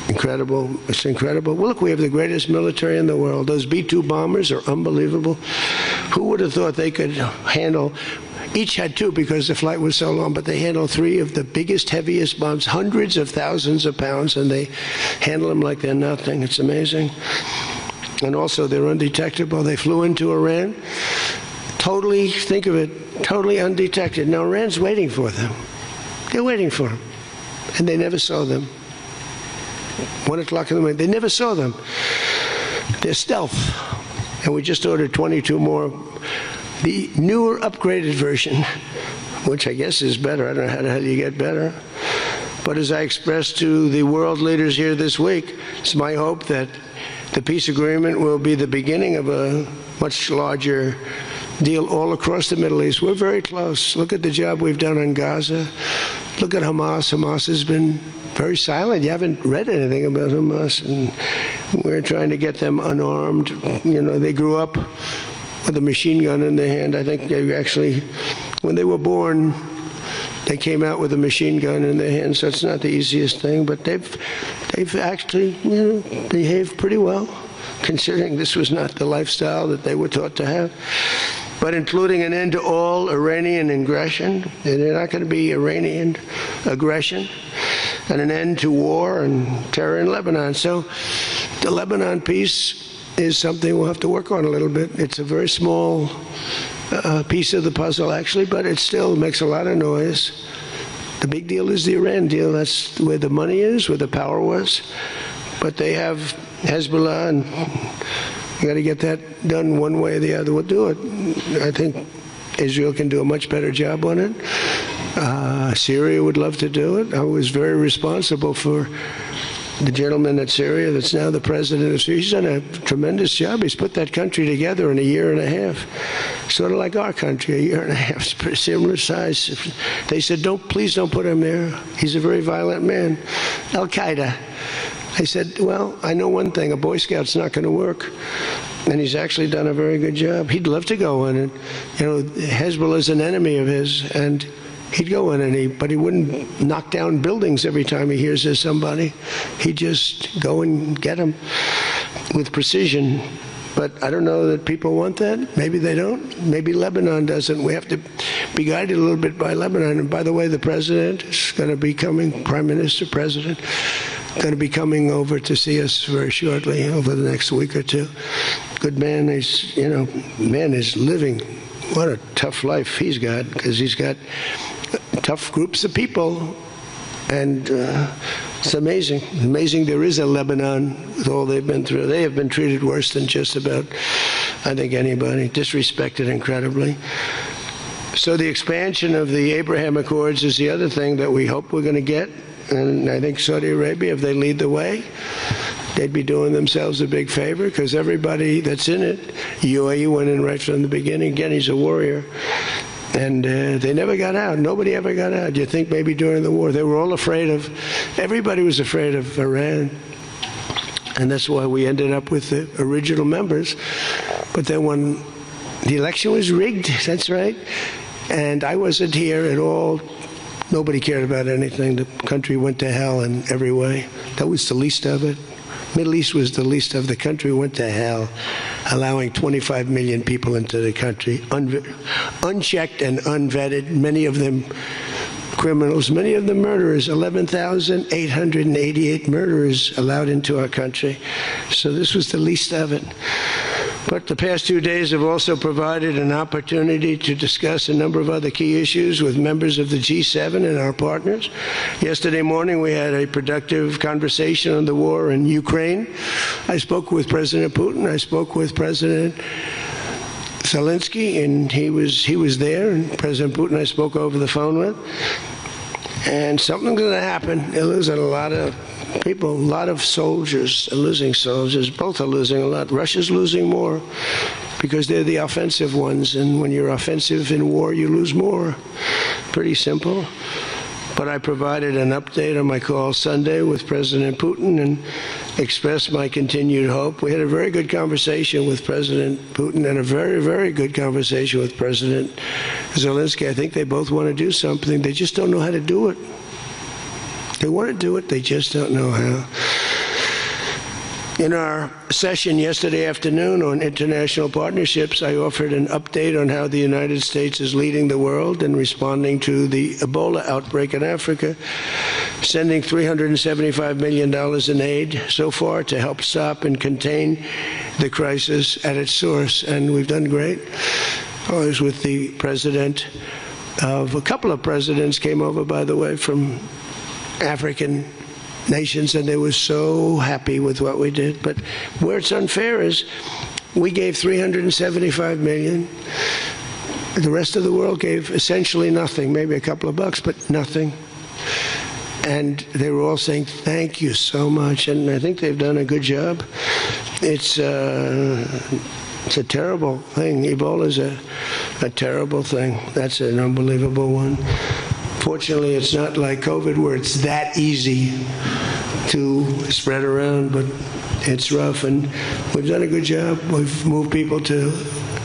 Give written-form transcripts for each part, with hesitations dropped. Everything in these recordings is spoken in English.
Incredible. It's incredible. Well, look, we have the greatest military in the world. Those B-2 bombers are unbelievable. Who would have thought they could handle, each had two because the flight was so long, but they handled three of the biggest, heaviest bombs, hundreds of thousands of pounds, and they handle them like they're nothing. It's amazing. And also, they're undetectable. They flew into Iran, totally, think of it, totally undetected. Now, Iran's waiting for them. They're waiting for them. And they never saw them. 1 o'clock in the morning, they never saw them. They're stealth. And we just ordered 22 more. The newer, upgraded version, which I guess is better. I don't know how the hell you get better. But as I expressed to the world leaders here this week, it's my hope that the peace agreement will be the beginning of a much larger deal all across the Middle East. We're very close. Look at the job we've done on Gaza. Look at Hamas. Hamas has been very silent. You haven't read anything about Hamas. And we're trying to get them unarmed. You know, they grew up with a machine gun in their hand. I think they actually, when they were born, they came out with a machine gun in their hand, so it's not the easiest thing. But they've actually, you know, behaved pretty well, considering this was not the lifestyle that they were taught to have. But including an end to all Iranian aggression, they're not going to be Iranian aggression, and an end to war and terror in Lebanon. So the Lebanon peace is something we'll have to work on a little bit. It's a very small piece of the puzzle, actually, but it still makes a lot of noise. The big deal is the Iran deal. That's where the money is, where the power was. But they have Hezbollah, and you got to get that done one way or the other. We'll do it. I think Israel can do a much better job on it. Syria would love to do it. I was very responsible for the gentleman at Syria that's now the president of Syria. He's done a tremendous job. He's put that country together in a year and a half. Sort of like our country, a year and a half. It's pretty similar size. They said, please don't put him there. He's a very violent man. Al-Qaeda. I said, well, I know one thing, a Boy Scout's not going to work. And he's actually done a very good job. He'd love to go in. And, you know, Hezbollah is an enemy of his, and he'd go in, but he wouldn't knock down buildings every time he hears there's somebody. He'd just go and get them with precision. But I don't know that people want that. Maybe they don't. Maybe Lebanon doesn't. We have to be guided a little bit by Lebanon. And by the way, the president is going to be coming, Prime Minister, President, going to be coming over to see us very shortly, over the next week or two. Good man. He's, you know, man is living. What a tough life he's got, because he's got tough groups of people. And it's amazing. Amazing there is a Lebanon with all they've been through. They have been treated worse than just about, I think, anybody. Disrespected incredibly. So the expansion of the Abraham Accords is the other thing that we hope we're going to get. And I think Saudi Arabia, if they lead the way, they'd be doing themselves a big favor, because everybody that's in it, UAE went in right from the beginning. Again, he's a warrior. And they never got out. Nobody ever got out. You think maybe during the war. They were all afraid of, everybody was afraid of Iran. And that's why we ended up with the original members. But then when the election was rigged, that's right, and I wasn't here at all, nobody cared about anything. The country went to hell in every way. That was the least of it. Middle East was the least of the country, went to hell, allowing 25 million people into the country, unchecked and unvetted, many of them criminals, many of them murderers, 11,888 murderers allowed into our country. So this was the least of it. But the past 2 days have also provided an opportunity to discuss a number of other key issues with members of the G7 and our partners. Yesterday morning, we had a productive conversation on the war in Ukraine. I spoke with President Putin. I spoke with President Zelensky, and he was there. And President Putin I spoke over the phone with. And something's going to happen. They're losing a lot of people, a lot of soldiers are losing soldiers. Both are losing a lot. Russia's losing more because they're the offensive ones. And when you're offensive in war, you lose more. Pretty simple. But I provided an update on my call Sunday with President Putin and expressed my continued hope. We had a very good conversation with President Putin and a very, very good conversation with President Zelensky. I think they both want to do something. They just don't know how to do it. They want to do it, they just don't know how. In our session yesterday afternoon on international partnerships, I offered an update on how the United States is leading the world in responding to the Ebola outbreak in Africa, sending $375 million in aid so far to help stop and contain the crisis at its source. And we've done great. I was with the president of a couple of presidents came over, by the way, from African nations, and they were so happy with what we did. But where it's unfair is we gave $375 million. The rest of the world gave essentially nothing, maybe a couple of bucks, but nothing. And they were all saying, thank you so much. And I think they've done a good job. It's a terrible thing. Ebola is a terrible thing. That's an unbelievable one. Fortunately, it's not like COVID where it's that easy to spread around, but it's rough, and we've done a good job. We've moved people to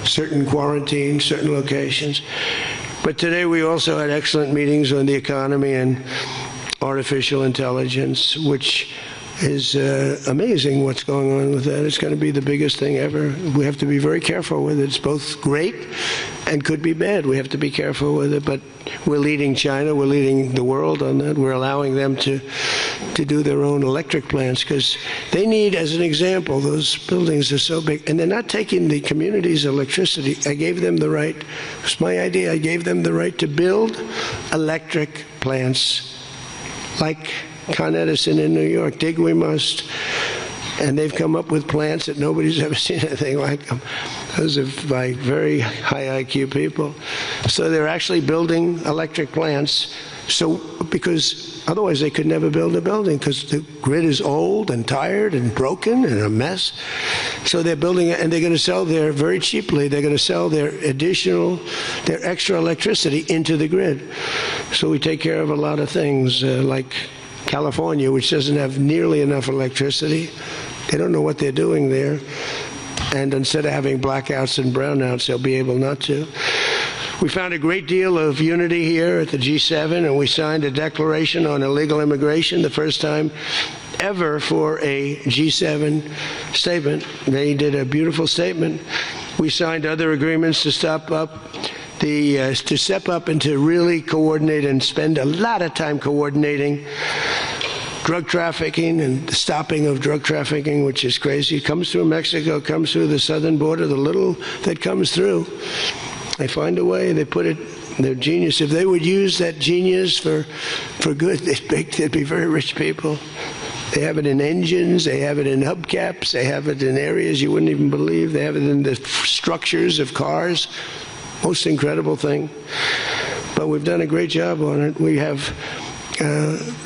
certain quarantines, certain locations. But today we also had excellent meetings on the economy and artificial intelligence, which is amazing what's going on with that. It's going to be the biggest thing ever. We have to be very careful with it. It's both great and could be bad. We have to be careful with it, but we're leading China, we're leading the world on that. We're allowing them to do their own electric plants because they need, as an example, those buildings are so big, and they're not taking the community's electricity. I gave them the right, it's my idea, I gave them the right to build electric plants like Con Edison in New York. Dig we must. And they've come up with plants that nobody's ever seen anything like them. Those are by very high IQ people. So they're actually building electric plants. So, because otherwise they could never build a building because the grid is old and tired and broken and a mess. So they're building it, and they're going to sell their, very cheaply, they're going to sell their extra electricity into the grid. So we take care of a lot of things like California, which doesn't have nearly enough electricity. They don't know what they're doing there. And instead of having blackouts and brownouts, they'll be able not to. We found a great deal of unity here at the G7, and we signed a declaration on illegal immigration, the first time ever for a G7 statement. They did a beautiful statement. We signed other agreements to step up and to really coordinate and spend a lot of time coordinating drug trafficking and the stopping of drug trafficking, which is crazy. It comes through Mexico, comes through the southern border, the little that comes through. They find a way, they put it, they're genius. If they would use that genius for good, they'd be very rich people. They have it in engines, they have it in hubcaps, they have it in areas you wouldn't even believe. They have it in the structures of cars. Most incredible thing. But we've done a great job on it. We have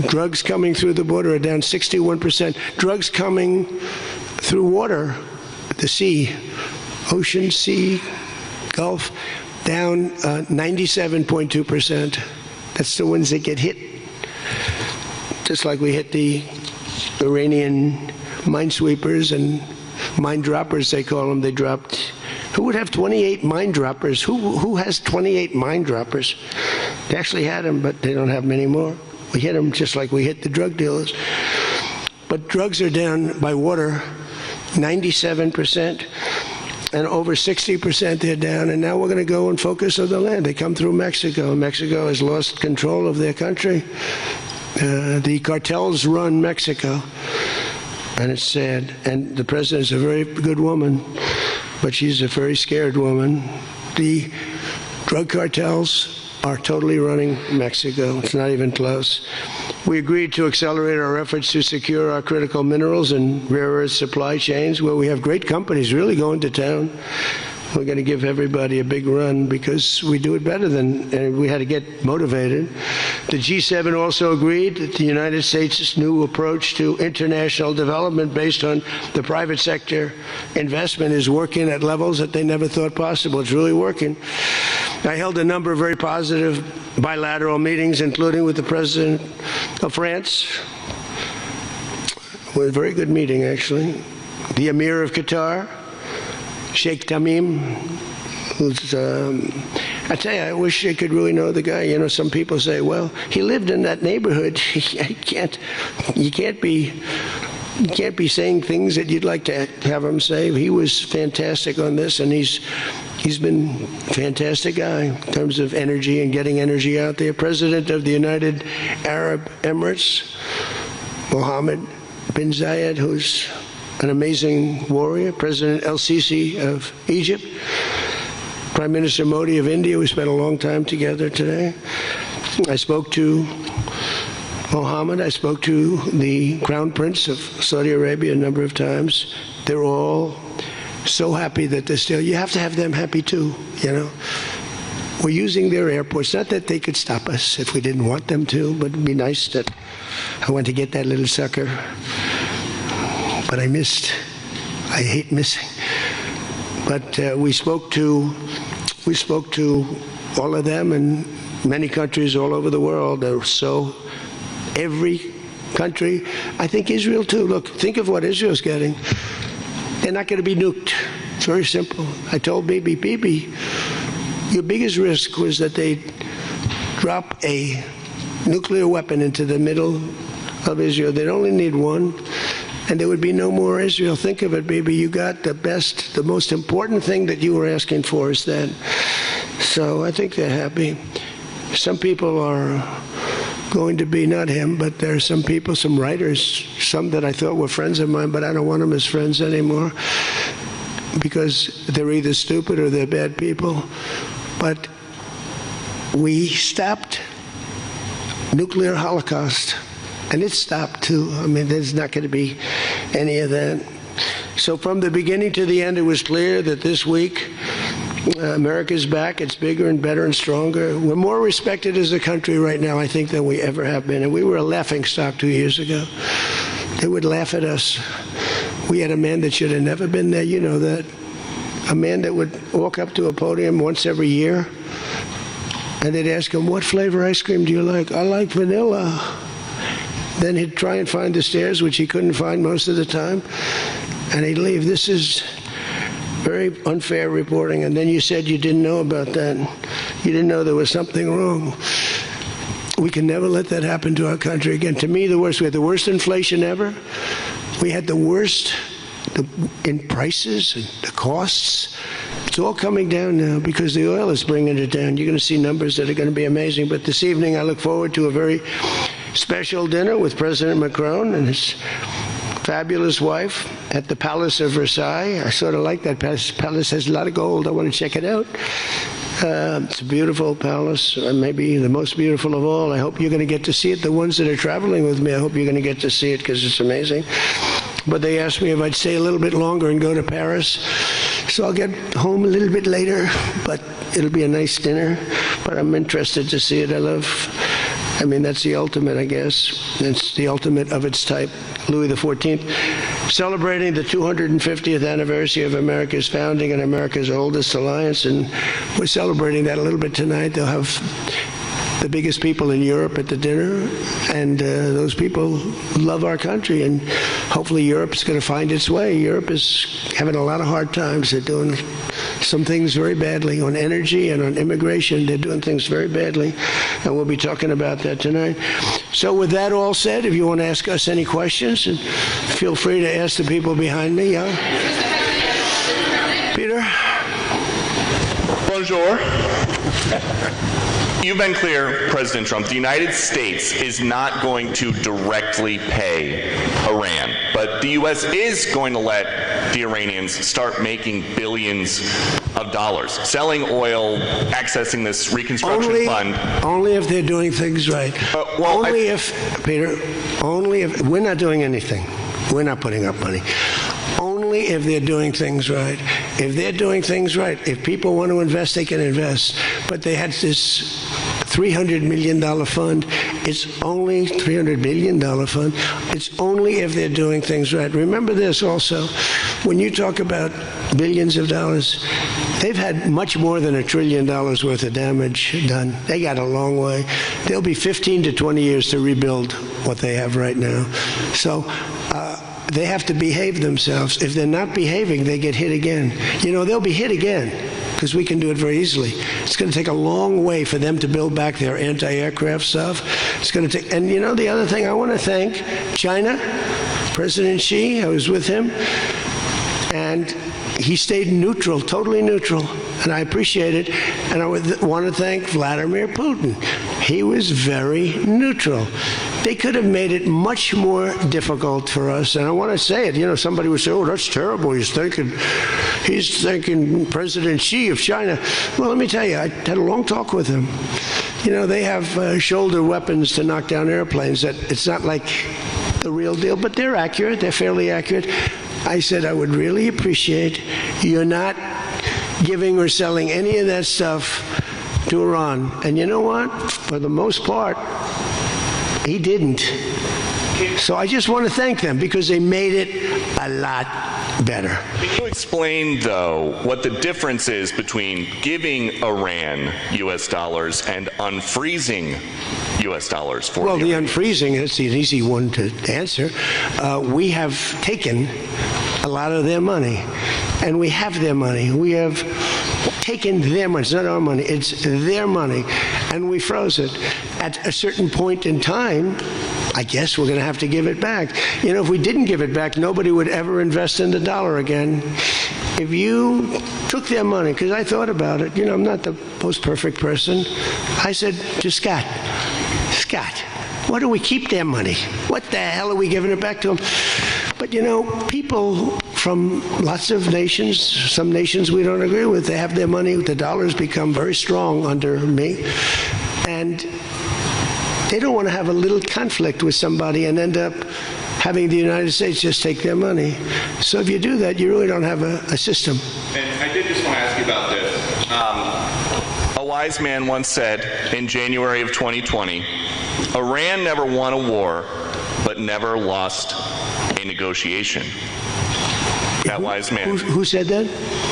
drugs coming through the border are down 61%. Drugs coming through water, the sea, ocean, sea, Gulf, down 97.2%. That's the ones that get hit. Just like we hit the Iranian minesweepers and mine droppers, they call them. They dropped. Who would have 28 mine droppers? Who has 28 mine droppers? They actually had them, but they don't have many more. We hit them just like we hit the drug dealers. But drugs are down by water 97%, and over 60% they're down, and now we're going to go and focus on the land. They come through Mexico. Mexico has lost control of their country. The cartels run Mexico, and it's sad. And the president's a very good woman, but she's a very scared woman. The drug cartels are totally running Mexico. It's not even close. We agreed to accelerate our efforts to secure our critical minerals and rare earth supply chains, where we have great companies really going to town. We're going to give everybody a big run because we do it better than, and we had to get motivated. The G7 also agreed that the United States' new approach to international development based on the private sector investment is working at levels that they never thought possible. It's really working. I held a number of very positive bilateral meetings, including with the President of France. It was a very good meeting, actually. The Emir of Qatar, Sheikh Tamim, who's, I tell you, I wish I could really know the guy. You know, some people say, well, he lived in that neighborhood. You can't be You can't be saying things that you'd like to have him say. He was fantastic on this, and he's been a fantastic guy in terms of energy and getting energy out there. President of the United Arab Emirates, Mohammed bin Zayed, who's an amazing warrior. President 𝗟𝗟 of Egypt. Prime Minister Modi of India. We spent a long time together today. I spoke to Mohammed. I spoke to the Crown Prince of Saudi Arabia a number of times. They're all so happy that they're still. You have to have them happy too, you know. We're using their airports. Not that they could stop us if we didn't want them to, but it'd be nice that I went to get that little sucker. But I missed. I hate missing. But we spoke to all of them and many countries all over the world. So every country, I think Israel too. Look, think of what Israel's getting. They're not going to be nuked. It's very simple. I told Bibi, your biggest risk was that they drop a nuclear weapon into the middle of Israel. They'd only need one, and there would be no more Israel. Think of it, Bibi. You got the best, the most important thing that you were asking for is that. So I think they're happy. Some people are going to be, not him, but there are some people, some writers, some that I thought were friends of mine, but I don't want them as friends anymore because they're either stupid or they're bad people. But we stopped nuclear holocaust, and it stopped too. I mean, there's not going to be any of that. So from the beginning to the end, it was clear that this week America's back. It's bigger and better and stronger. We're more respected as a country right now, I think, than we ever have been. And we were a laughingstock 2 years ago. They would laugh at us. We had a man that should have never been there. You know that. A man that would walk up to a podium once every year, and they'd ask him, what flavor ice cream do you like? I like vanilla. Then he'd try and find the stairs, which he couldn't find most of the time, and he'd leave. This is very unfair reporting. And then you said you didn't know about that. You didn't know there was something wrong. We can never let that happen to our country again. To me, the worst. We had the worst inflation ever. We had the worst in prices and the costs. It's all coming down now because the oil is bringing it down. You're going to see numbers that are going to be amazing. But this evening, I look forward to a very special dinner with President Macron and his fabulous wife at the Palace of Versailles. I sort of like that palace. Palace has a lot of gold. I want to check it out. It's a beautiful palace, maybe the most beautiful of all. I hope you're going to get to see it. The ones that are traveling with me, I hope you're going to get to see it because it's amazing. But they asked me if I'd stay a little bit longer and go to Paris. So I'll get home a little bit later, but it'll be a nice dinner. But I'm interested to see it. I mean, that's the ultimate, I guess. It's the ultimate of its type. Louis XIV, celebrating the 250th anniversary of America's founding and America's oldest alliance, and we're celebrating that a little bit tonight. They'll have the biggest people in Europe at the dinner, and those people love our country, and hopefully Europe's going to find its way. Europe is having a lot of hard times. They're doing some things very badly on energy and on immigration. They're doing things very badly, and we'll be talking about that tonight. So with that all said, if you want to ask us any questions, and feel free to ask the people behind me. Yeah? Peter? Bonjour. You've been clear, President Trump, the United States is not going to directly pay Iran, but the U.S. is going to let the Iranians start making billions of dollars, selling oil, accessing this reconstruction fund. Only if they're doing things right. Peter, only if, we're not doing anything. We're not putting up money. Only if they're doing things right. If they're doing things right, if people want to invest, they can invest. But they had this $300 million fund. It's only $300 billion fund. It's only if they're doing things right. Remember this also. When you talk about billions of dollars, they've had much more than $1 trillion worth of damage done. They got a long way. There'll be 15 to 20 years to rebuild what they have right now. So they have to behave themselves. If they're not behaving, they get hit again. You know, they'll be hit again because we can do it very easily. It's going to take a long way for them to build back their anti-aircraft stuff. It's going to take, and you know, the other thing I want to thank China. President Xi, I was with him, and he stayed neutral, totally neutral, and I appreciate it. And I want to thank Vladimir Putin. He was very neutral. They could have made it much more difficult for us. And I want to say it. You know, somebody would say, "Oh, that's terrible. He's thanking President Xi of China." Well, let me tell you, I had a long talk with him. You know, they have shoulder weapons to knock down airplanes. That it's not like the real deal, but they're accurate. They're fairly accurate. I said, I would really appreciate you're not giving or selling any of that stuff to Iran. And you know what? For the most part, he didn't. So I just want to thank them because they made it a lot better. Can you explain, though, what the difference is between giving Iran U.S. dollars and unfreezing U.S. dollars for Well, the unfreezing is an easy one to answer. We have taken a lot of their money, and we have their money. We have taken their money. It's not our money. It's their money, and we froze it. At a certain point in time, I guess we're going to have to give it back. You know, if we didn't give it back, nobody would ever invest in the dollar again. If you took their money, because I thought about it, you know, I'm not the most perfect person. I said to Scott, why do we keep their money? What the hell are we giving it back to them? But, you know, people from lots of nations, some nations we don't agree with, they have their money. The dollar's become very strong under me. And they don't want to have a little conflict with somebody and end up having the United States just take their money. So if you do that, you really don't have a system. And I did just want to ask you about this. A wise man once said in January of 2020, Iran never won a war, but never lost a negotiation. That wise man. Who said that?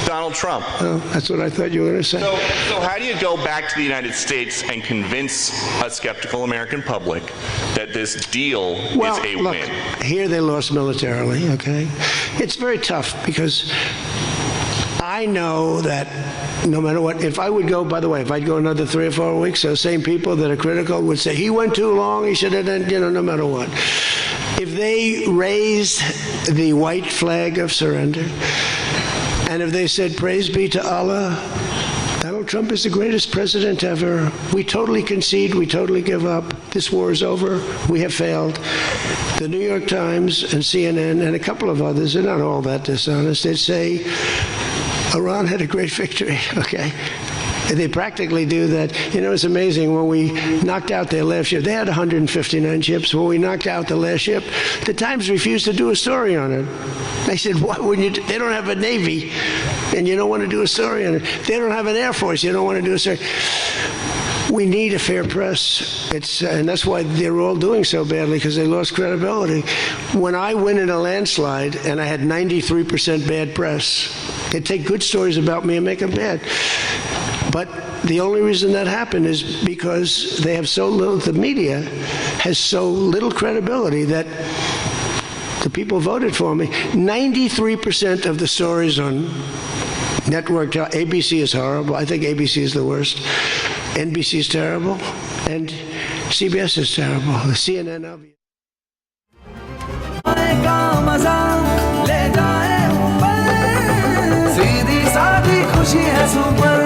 Donald Trump. Oh, that's what I thought you were going to say. So how do you go back to the United States and convince a skeptical American public that this deal is a win? Here they lost militarily, okay? It's very tough because I know that no matter what, if I would go, by the way, if I'd go another 3 or 4 weeks, those same people that are critical would say, he went too long, he should have done, you know, no matter what. If they raised the white flag of surrender, and if they said, praise be to Allah, Donald Trump is the greatest president ever, we totally concede, we totally give up, this war is over, we have failed. The New York Times and CNN and a couple of others, they're not all that dishonest, they'd say, Iran had a great victory, okay? They practically do that. You know, it's amazing. When we knocked out their last ship, they had 159 ships. When we knocked out the last ship, the Times refused to do a story on it. They said, why wouldn't you? They don't have a Navy, and you don't want to do a story on it. They don't have an Air Force, you don't want to do a story. We need a fair press. And that's why they're all doing so badly, because they lost credibility. When I win in a landslide, and I had 93% bad press, they take good stories about me and make them bad. But the only reason that happened is because they have so little, the media has so little credibility that the people voted for me. 93% of the stories on network, ABC is horrible. I think ABC is the worst. NBC is terrible. And CBS is terrible. The CNN of सीधी सादी खुशी है super